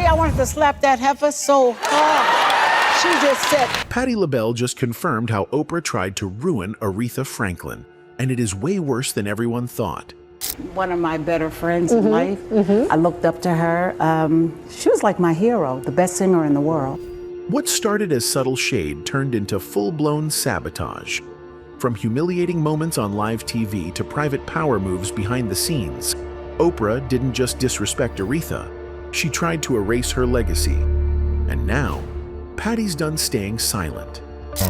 I wanted to slap that heifer so hard. She just said. Patti LaBelle just confirmed how Oprah tried to ruin Aretha Franklin, and it is way worse than everyone thought. One of my better friends in life. I looked up to her. She was like my hero, the best singer in the world. What started as subtle shade turned into full-blown sabotage. From humiliating moments on live TV to private power moves behind the scenes, Oprah didn't just disrespect Aretha, she tried to erase her legacy. And now, Patti's done staying silent.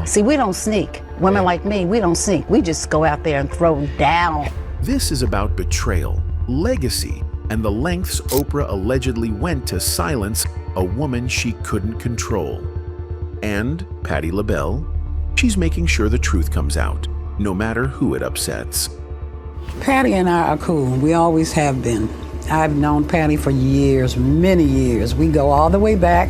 See, we don't sneak. Women like me, we don't sneak. We just go out there and throw down. This is about betrayal, legacy, and the lengths Oprah allegedly went to silence a woman she couldn't control. And Patti LaBelle, she's making sure the truth comes out, no matter who it upsets. Patti and I are cool. We always have been. I've known Patti for years, many years. We go all the way back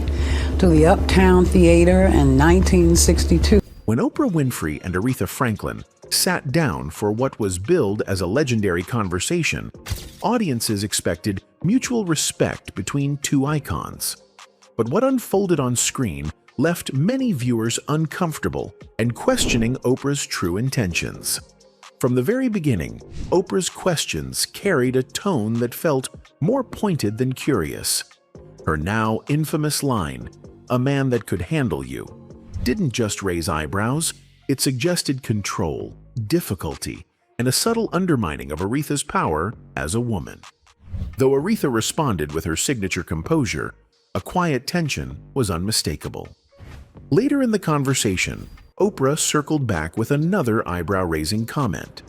to the Uptown Theater in 1962. When Oprah Winfrey and Aretha Franklin sat down for what was billed as a legendary conversation, audiences expected mutual respect between two icons. But what unfolded on screen left many viewers uncomfortable and questioning Oprah's true intentions. From the very beginning, Oprah's questions carried a tone that felt more pointed than curious. Her now infamous line, "A man that could handle you," didn't just raise eyebrows, it suggested control, difficulty, and a subtle undermining of Aretha's power as a woman. Though Aretha responded with her signature composure, a quiet tension was unmistakable. Later in the conversation, Oprah circled back with another eyebrow-raising comment.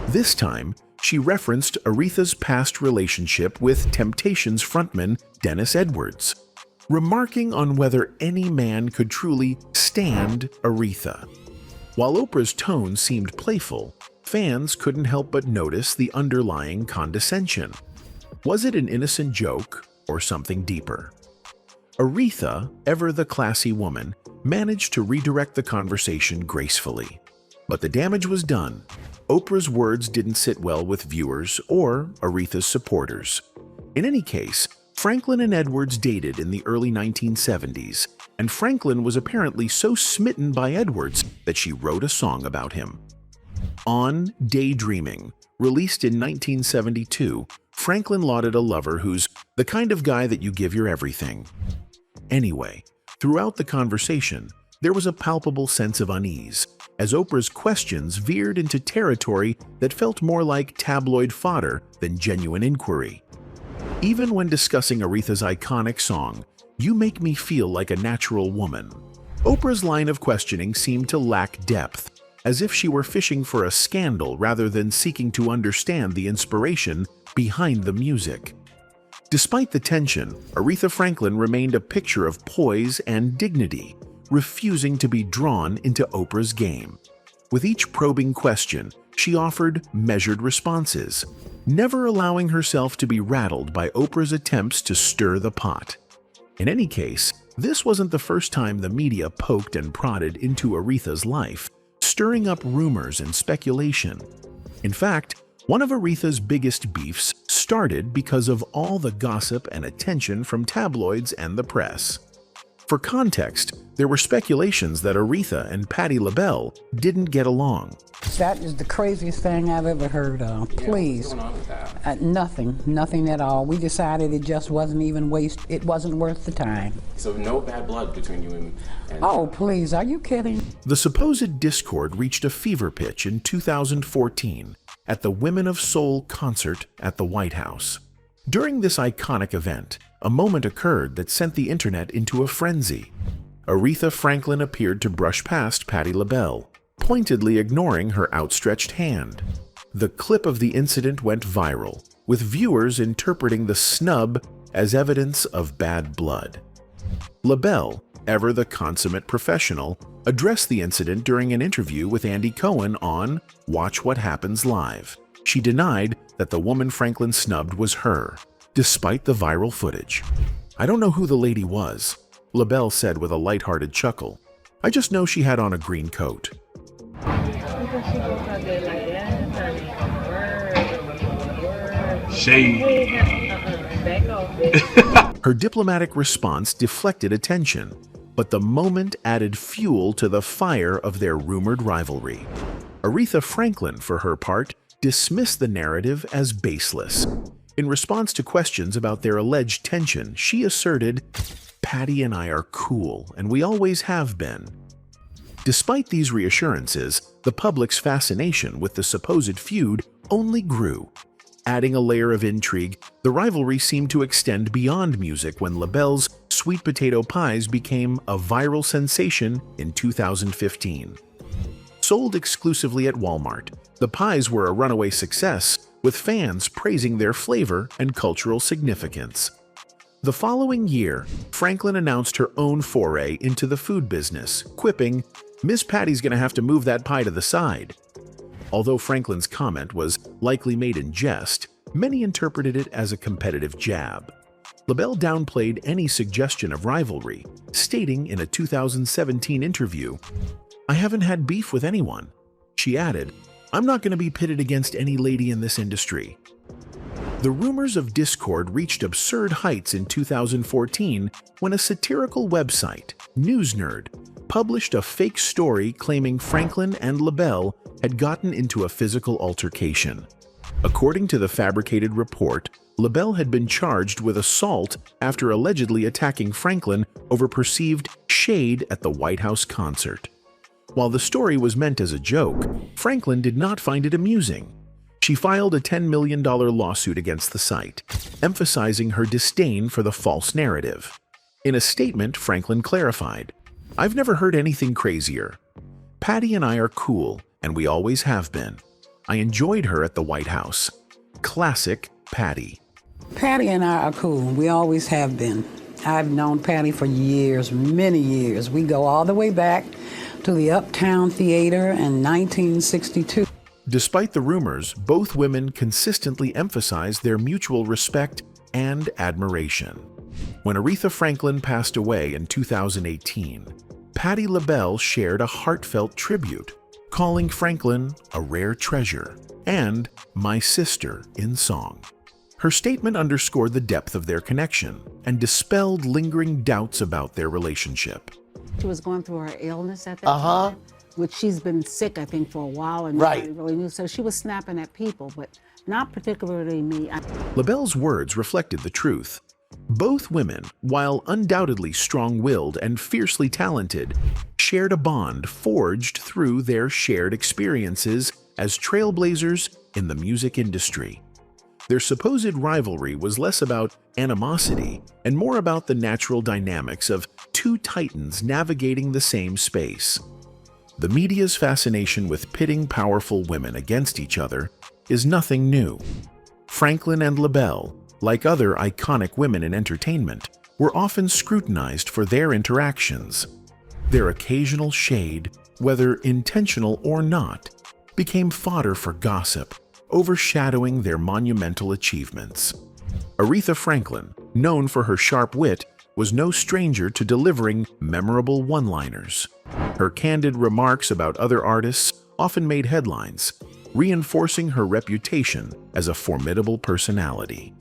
This time, she referenced Aretha's past relationship with Temptations frontman Dennis Edwards, remarking on whether any man could truly stand Aretha. While Oprah's tone seemed playful, fans couldn't help but notice the underlying condescension. Was it an innocent joke or something deeper? Aretha, ever the classy woman, managed to redirect the conversation gracefully. But the damage was done. Oprah's words didn't sit well with viewers or Aretha's supporters. In any case, Franklin and Edwards dated in the early 1970s, and Franklin was apparently so smitten by Edwards that she wrote a song about him. On Daydreaming, released in 1972, Franklin lauded a lover who's the kind of guy that you give your everything. Anyway, throughout the conversation, there was a palpable sense of unease, as Oprah's questions veered into territory that felt more like tabloid fodder than genuine inquiry. Even when discussing Aretha's iconic song, "You Make Me Feel Like a Natural Woman," Oprah's line of questioning seemed to lack depth, as if she were fishing for a scandal rather than seeking to understand the inspiration behind the music. Despite the tension, Aretha Franklin remained a picture of poise and dignity, refusing to be drawn into Oprah's game. With each probing question, she offered measured responses, never allowing herself to be rattled by Oprah's attempts to stir the pot. In any case, this wasn't the first time the media poked and prodded into Aretha's life, stirring up rumors and speculation. In fact, one of Aretha's biggest beefs started because of all the gossip and attention from tabloids and the press. For context, there were speculations that Aretha and Patti LaBelle didn't get along. That is the craziest thing I've ever heard of. Please. What's going on with that? Nothing at all. We decided it just wasn't even it wasn't worth the time. So no bad blood between you and Oh, please, are you kidding? The supposed discord reached a fever pitch in 2014 at the Women of Soul concert at the White House. During this iconic event, a moment occurred that sent the internet into a frenzy. Aretha Franklin appeared to brush past Patti LaBelle, pointedly ignoring her outstretched hand. The clip of the incident went viral, with viewers interpreting the snub as evidence of bad blood. LaBelle, ever the consummate professional, addressed the incident during an interview with Andy Cohen on Watch What Happens Live. She denied that the woman Franklin snubbed was her, despite the viral footage. "I don't know who the lady was," LaBelle said with a lighthearted chuckle. "I just know she had on a green coat." Shade. Her diplomatic response deflected attention, but the moment added fuel to the fire of their rumored rivalry. Aretha Franklin, for her part, dismissed the narrative as baseless. In response to questions about their alleged tension, she asserted, "Patti and I are cool, and we always have been." Despite these reassurances, the public's fascination with the supposed feud only grew. Adding a layer of intrigue, the rivalry seemed to extend beyond music when LaBelle's sweet potato pies became a viral sensation in 2015. Sold exclusively at Walmart, the pies were a runaway success, with fans praising their flavor and cultural significance. The following year, Franklin announced her own foray into the food business, quipping, "Miss Patti's gonna have to move that pie to the side." Although Franklin's comment was likely made in jest, many interpreted it as a competitive jab. LaBelle downplayed any suggestion of rivalry, stating in a 2017 interview, "I haven't had beef with anyone." She added, "I'm not going to be pitted against any lady in this industry." The rumors of discord reached absurd heights in 2014 when a satirical website, News Nerd, published a fake story claiming Franklin and LaBelle had gotten into a physical altercation. According to the fabricated report, LaBelle had been charged with assault after allegedly attacking Franklin over perceived shade at the White House concert. While the story was meant as a joke, Franklin did not find it amusing. She filed a $10 million lawsuit against the site, emphasizing her disdain for the false narrative. In a statement, Franklin clarified, "I've never heard anything crazier. Patti and I are cool, and we always have been. I enjoyed her at the White House. Classic Patti." Patti and I are cool. We always have been. I've known Patti for years, many years. We go all the way back to the Uptown Theater in 1962. Despite the rumors, both women consistently emphasized their mutual respect and admiration. When Aretha Franklin passed away in 2018, Patti LaBelle shared a heartfelt tribute, calling Franklin a rare treasure and "my sister" in song. Her statement underscored the depth of their connection and dispelled lingering doubts about their relationship. She was going through her illness at that time, which she's been sick, I think, for a while, and nobody really knew. So she was snapping at people, but not particularly me. LaBelle's words reflected the truth. Both women, while undoubtedly strong-willed and fiercely talented, shared a bond forged through their shared experiences as trailblazers in the music industry. Their supposed rivalry was less about animosity and more about the natural dynamics of two titans navigating the same space. The media's fascination with pitting powerful women against each other is nothing new. Franklin and LaBelle, like other iconic women in entertainment, were often scrutinized for their interactions. Their occasional shade, whether intentional or not, became fodder for gossip, overshadowing their monumental achievements. Aretha Franklin, known for her sharp wit, was no stranger to delivering memorable one-liners. Her candid remarks about other artists often made headlines, reinforcing her reputation as a formidable personality.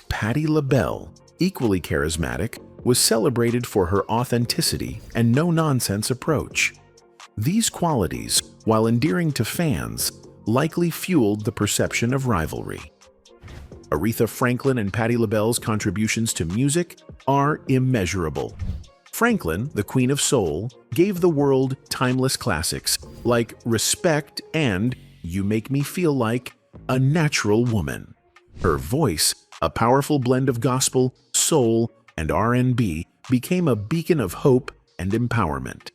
Patti LaBelle, equally charismatic, was celebrated for her authenticity and no-nonsense approach. These qualities, while endearing to fans, likely fueled the perception of rivalry. Aretha Franklin and Patti LaBelle's contributions to music are immeasurable. Franklin, the Queen of Soul, gave the world timeless classics like Respect and You Make Me Feel Like a Natural Woman. Her voice, a powerful blend of gospel, soul, and R&B, became a beacon of hope and empowerment.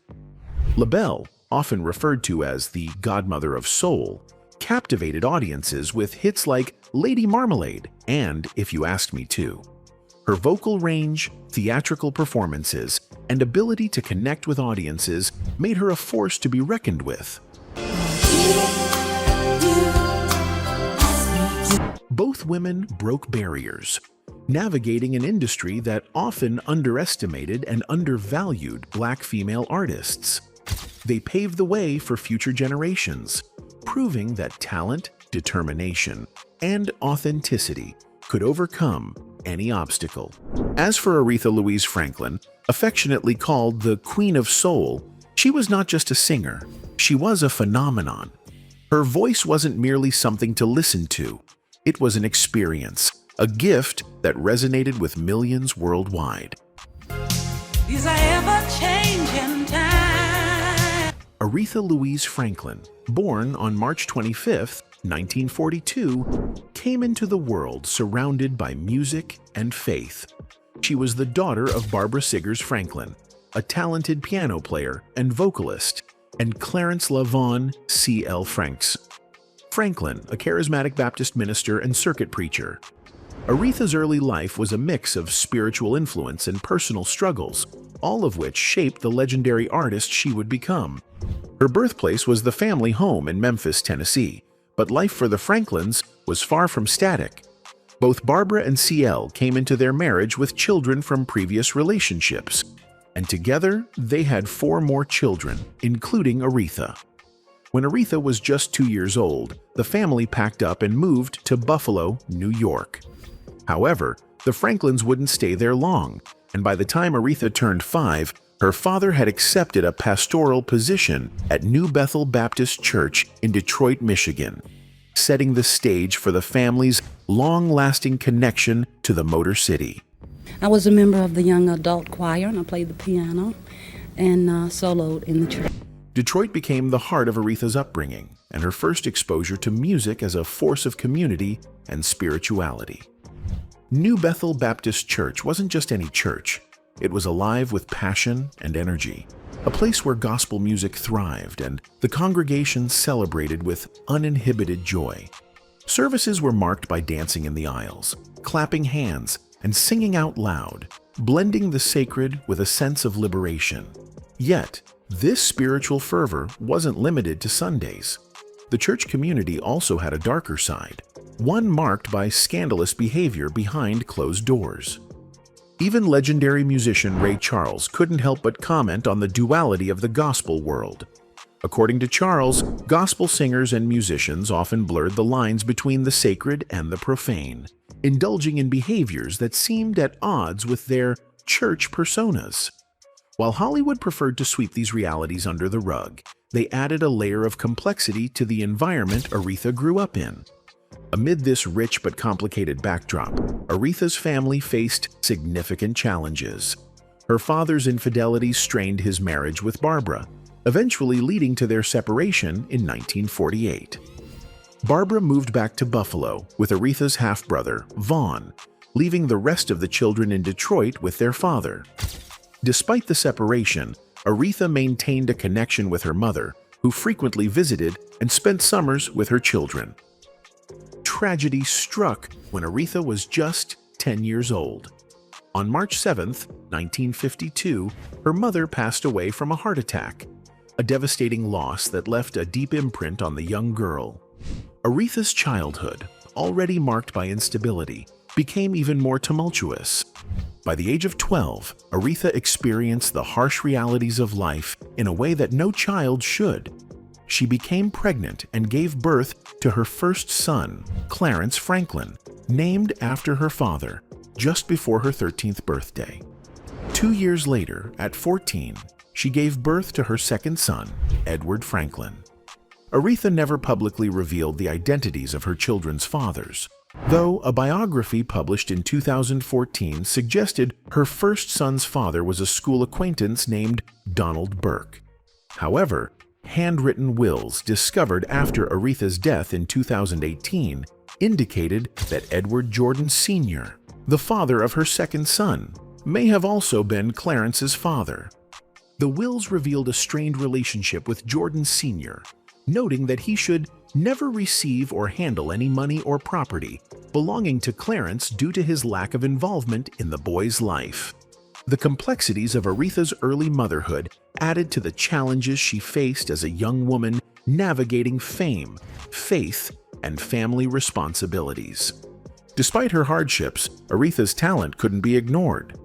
LaBelle, often referred to as the godmother of soul, captivated audiences with hits like Lady Marmalade and If You Asked Me To. Her vocal range, theatrical performances, and ability to connect with audiences made her a force to be reckoned with. Both women broke barriers, navigating an industry that often underestimated and undervalued Black female artists. They paved the way for future generations, proving that talent, determination, and authenticity could overcome any obstacle. As for Aretha Louise Franklin, affectionately called the Queen of Soul, she was not just a singer, she was a phenomenon. Her voice wasn't merely something to listen to, it was an experience, a gift that resonated with millions worldwide. These are ever-changing times. Aretha Louise Franklin, born on March 25, 1942, came into the world surrounded by music and faith. She was the daughter of Barbara Siggers Franklin, a talented piano player and vocalist, and Clarence LaVaughn C.L. Franks. Franklin, a charismatic Baptist minister and circuit preacher. Aretha's early life was a mix of spiritual influence and personal struggles, all of which shaped the legendary artist she would become. Her birthplace was the family home in Memphis, Tennessee, but life for the Franklins was far from static. Both Barbara and CL came into their marriage with children from previous relationships, and together they had 4 more children, including Aretha. When Aretha was just 2 years old, the family packed up and moved to Buffalo, New York. However, the Franklins wouldn't stay there long, and by the time Aretha turned 5, her father had accepted a pastoral position at New Bethel Baptist Church in Detroit, Michigan, setting the stage for the family's long-lasting connection to the Motor City. I was a member of the young adult choir, and I played the piano and soloed in the church. Detroit became the heart of Aretha's upbringing and her first exposure to music as a force of community and spirituality. New Bethel Baptist Church wasn't just any church. It was alive with passion and energy, a place where gospel music thrived and the congregation celebrated with uninhibited joy. Services were marked by dancing in the aisles, clapping hands, and singing out loud, blending the sacred with a sense of liberation. Yet, this spiritual fervor wasn't limited to Sundays. The church community also had a darker side, one marked by scandalous behavior behind closed doors. Even legendary musician Ray Charles couldn't help but comment on the duality of the gospel world. According to Charles, gospel singers and musicians often blurred the lines between the sacred and the profane, indulging in behaviors that seemed at odds with their church personas. While Hollywood preferred to sweep these realities under the rug, they added a layer of complexity to the environment Aretha grew up in. Amid this rich but complicated backdrop, Aretha's family faced significant challenges. Her father's infidelity strained his marriage with Barbara, eventually leading to their separation in 1948. Barbara moved back to Buffalo with Aretha's half-brother, Vaughn, leaving the rest of the children in Detroit with their father. Despite the separation, Aretha maintained a connection with her mother, who frequently visited and spent summers with her children. Tragedy struck when Aretha was just 10 years old. On March 7, 1952, her mother passed away from a heart attack, a devastating loss that left a deep imprint on the young girl. Aretha's childhood, already marked by instability, became even more tumultuous. By the age of 12, Aretha experienced the harsh realities of life in a way that no child should. She became pregnant and gave birth to her first son, Clarence Franklin, named after her father, just before her 13th birthday. 2 years later, at 14, she gave birth to her second son, Edward Franklin. Aretha never publicly revealed the identities of her children's fathers, though a biography published in 2014 suggested her first son's father was a school acquaintance named Donald Burke. However, handwritten wills discovered after Aretha's death in 2018 indicated that Edward Jordan Sr., the father of her second son, may have also been Clarence's father. The wills revealed a strained relationship with Jordan Sr., noting that he should never receive or handle any money or property belonging to Clarence due to his lack of involvement in the boy's life. The complexities of Aretha's early motherhood added to the challenges she faced as a young woman navigating fame, faith, and family responsibilities. Despite her hardships, Aretha's talent couldn't be ignored.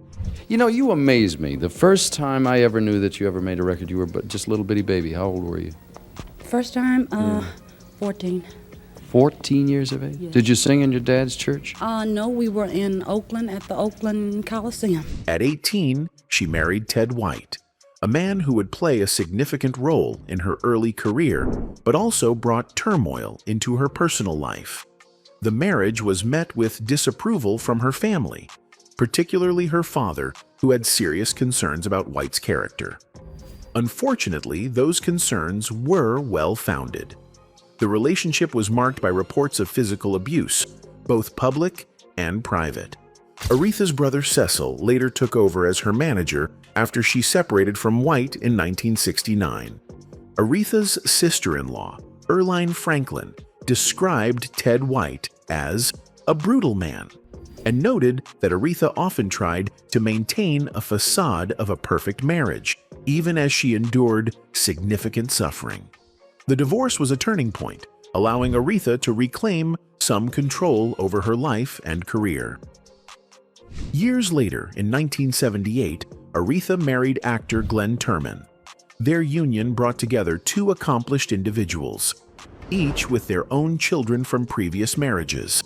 You know, you amaze me. The first time I ever knew that you ever made a record, you were just a little bitty baby. How old were you? First time, 14. 14 years of age? Yes. Did you sing in your dad's church? No, we were in Oakland at the Oakland Coliseum. At 18, she married Ted White, a man who would play a significant role in her early career, but also brought turmoil into her personal life. The marriage was met with disapproval from her family, particularly her father, who had serious concerns about White's character. Unfortunately, those concerns were well-founded. The relationship was marked by reports of physical abuse, both public and private. Aretha's brother Cecil later took over as her manager after she separated from White in 1969. Aretha's sister-in-law, Aretha Franklin, described Ted White as a brutal man and noted that Aretha often tried to maintain a facade of a perfect marriage, even as she endured significant suffering. The divorce was a turning point, allowing Aretha to reclaim some control over her life and career. Years later, in 1978, Aretha married actor Glenn Turman. Their union brought together two accomplished individuals, each with their own children from previous marriages.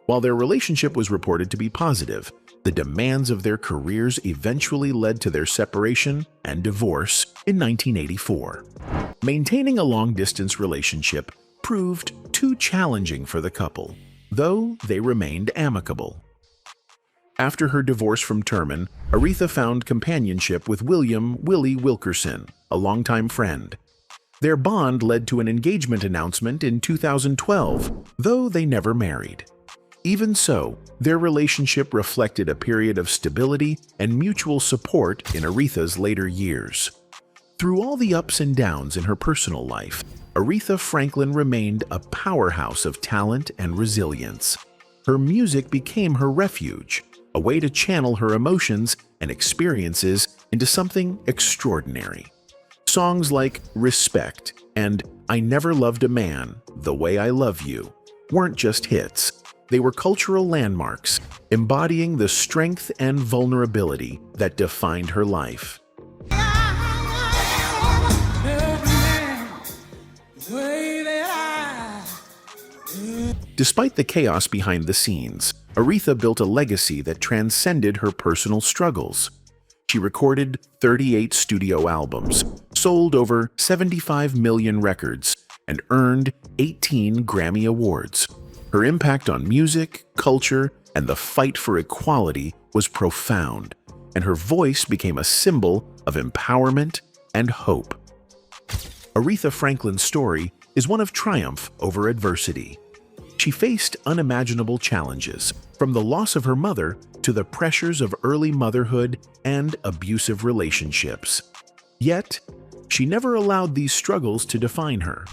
While their relationship was reported to be positive, the demands of their careers eventually led to their separation and divorce in 1984. Maintaining a long-distance relationship proved too challenging for the couple, though they remained amicable. After her divorce from Turman, Aretha found companionship with William "Willie" Wilkerson, a longtime friend. Their bond led to an engagement announcement in 2012, though they never married. Even so, their relationship reflected a period of stability and mutual support in Aretha's later years. Through all the ups and downs in her personal life, Aretha Franklin remained a powerhouse of talent and resilience. Her music became her refuge, a way to channel her emotions and experiences into something extraordinary. Songs like "Respect" and "I Never Loved a Man the Way I Love You" weren't just hits. They were cultural landmarks, embodying the strength and vulnerability that defined her life. Despite the chaos behind the scenes, Aretha built a legacy that transcended her personal struggles. She recorded 38 studio albums, sold over 75 million records, and earned 18 Grammy Awards. Her impact on music, culture, and the fight for equality was profound, and her voice became a symbol of empowerment and hope. Aretha Franklin's story is one of triumph over adversity. She faced unimaginable challenges, from the loss of her mother to the pressures of early motherhood and abusive relationships. Yet, she never allowed these struggles to define her.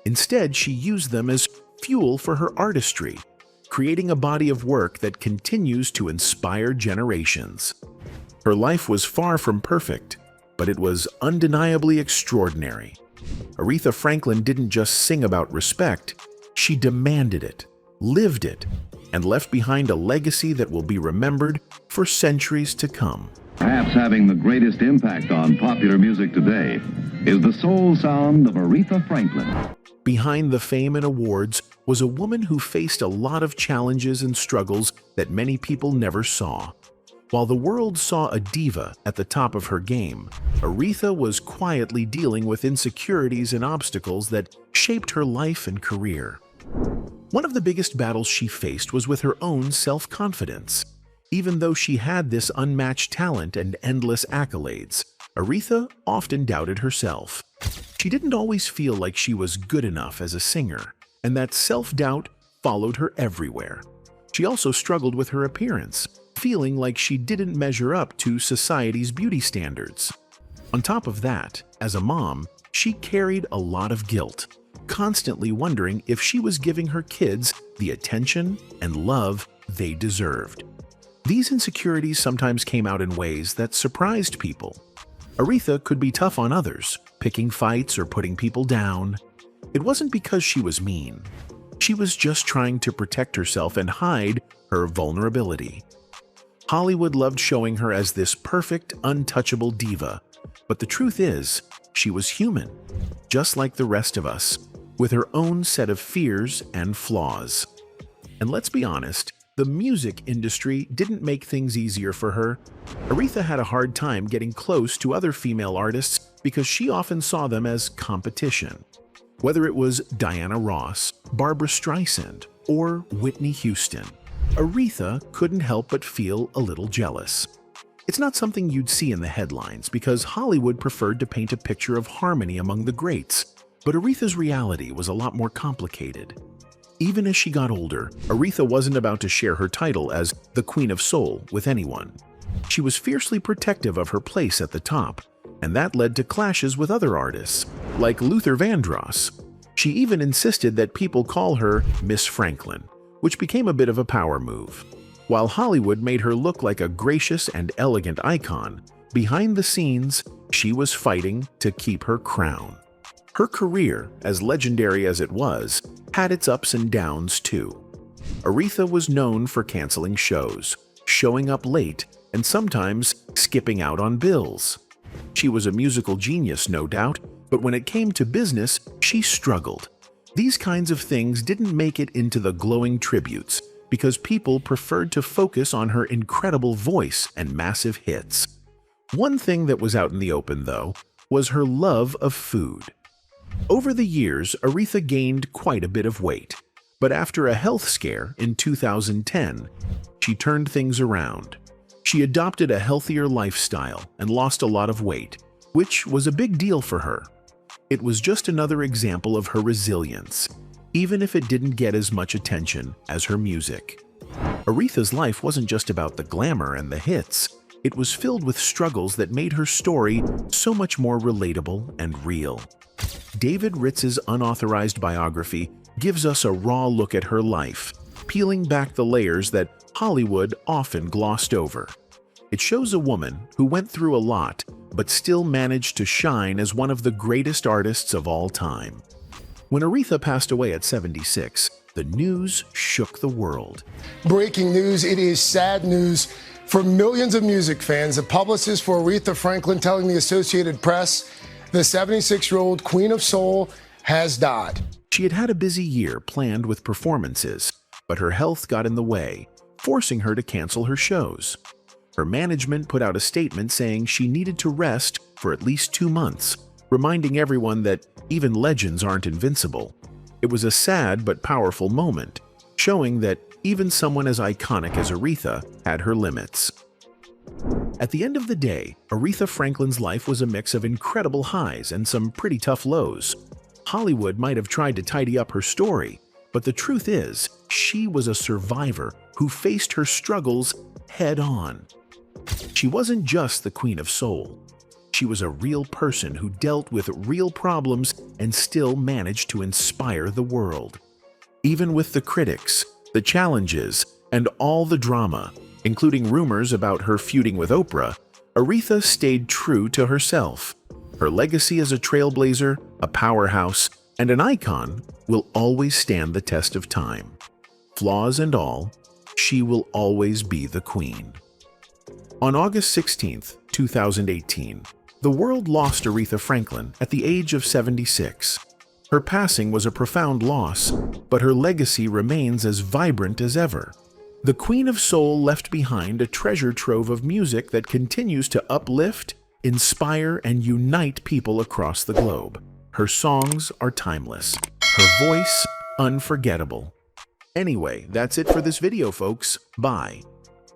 Instead, she used them as fuel for her artistry, creating a body of work that continues to inspire generations. Her life was far from perfect, but it was undeniably extraordinary. Aretha Franklin didn't just sing about respect, she demanded it, lived it, and left behind a legacy that will be remembered for centuries to come. Perhaps having the greatest impact on popular music today is the soul sound of Aretha Franklin. Behind the fame and awards was a woman who faced a lot of challenges and struggles that many people never saw. While the world saw a diva at the top of her game, Aretha was quietly dealing with insecurities and obstacles that shaped her life and career. One of the biggest battles she faced was with her own self-confidence. Even though she had this unmatched talent and endless accolades, Aretha often doubted herself. She didn't always feel like she was good enough as a singer, and that self-doubt followed her everywhere. She also struggled with her appearance, feeling like she didn't measure up to society's beauty standards. On top of that, as a mom, she carried a lot of guilt, constantly wondering if she was giving her kids the attention and love they deserved. These insecurities sometimes came out in ways that surprised people. Aretha could be tough on others, picking fights or putting people down. It wasn't because she was mean. She was just trying to protect herself and hide her vulnerability. Hollywood loved showing her as this perfect, untouchable diva, but the truth is, she was human, just like the rest of us. with her own set of fears and flaws. And let's be honest, the music industry didn't make things easier for her. Aretha had a hard time getting close to other female artists because she often saw them as competition. Whether it was Diana Ross, Barbra Streisand, or Whitney Houston, Aretha couldn't help but feel a little jealous. It's not something you'd see in the headlines because Hollywood preferred to paint a picture of harmony among the greats, but Aretha's reality was a lot more complicated. Even as she got older, Aretha wasn't about to share her title as the Queen of Soul with anyone. She was fiercely protective of her place at the top, and that led to clashes with other artists, like Luther Vandross. She even insisted that people call her Miss Franklin, which became a bit of a power move. While Hollywood made her look like a gracious and elegant icon, behind the scenes, she was fighting to keep her crown. Her career, as legendary as it was, had its ups and downs too. Aretha was known for canceling shows, showing up late, and sometimes skipping out on bills. She was a musical genius, no doubt, but when it came to business, she struggled. These kinds of things didn't make it into the glowing tributes because people preferred to focus on her incredible voice and massive hits. One thing that was out in the open, though, was her love of food. Over the years, Aretha gained quite a bit of weight, but after a health scare in 2010, she turned things around. She adopted a healthier lifestyle and lost a lot of weight, which was a big deal for her. It was just another example of her resilience, even if it didn't get as much attention as her music. Aretha's life wasn't just about the glamour and the hits. It was filled with struggles that made her story so much more relatable and real. David Ritz's unauthorized biography gives us a raw look at her life, peeling back the layers that Hollywood often glossed over. It shows a woman who went through a lot but still managed to shine as one of the greatest artists of all time. When Aretha passed away at 76, the news shook the world. Breaking news, it is sad news for millions of music fans. The publicist for Aretha Franklin telling the Associated Press the 76-year-old Queen of Soul has died. She had had a busy year planned with performances, but her health got in the way, forcing her to cancel her shows. Her management put out a statement saying she needed to rest for at least 2 months, reminding everyone that even legends aren't invincible. It was a sad but powerful moment, showing that even someone as iconic as Aretha had her limits. At the end of the day, Aretha Franklin's life was a mix of incredible highs and some pretty tough lows. Hollywood might have tried to tidy up her story, but the truth is, she was a survivor who faced her struggles head-on. She wasn't just the Queen of Soul. She was a real person who dealt with real problems and still managed to inspire the world. Even with the critics, the challenges, and all the drama, including rumors about her feuding with Oprah, Aretha stayed true to herself. Her legacy as a trailblazer, a powerhouse, and an icon will always stand the test of time. Flaws and all, she will always be the queen. On August 16, 2018, the world lost Aretha Franklin at the age of 76. Her passing was a profound loss, but her legacy remains as vibrant as ever. The Queen of Soul left behind a treasure trove of music that continues to uplift, inspire, and unite people across the globe. Her songs are timeless, her voice unforgettable. Anyway, that's it for this video, folks. Bye.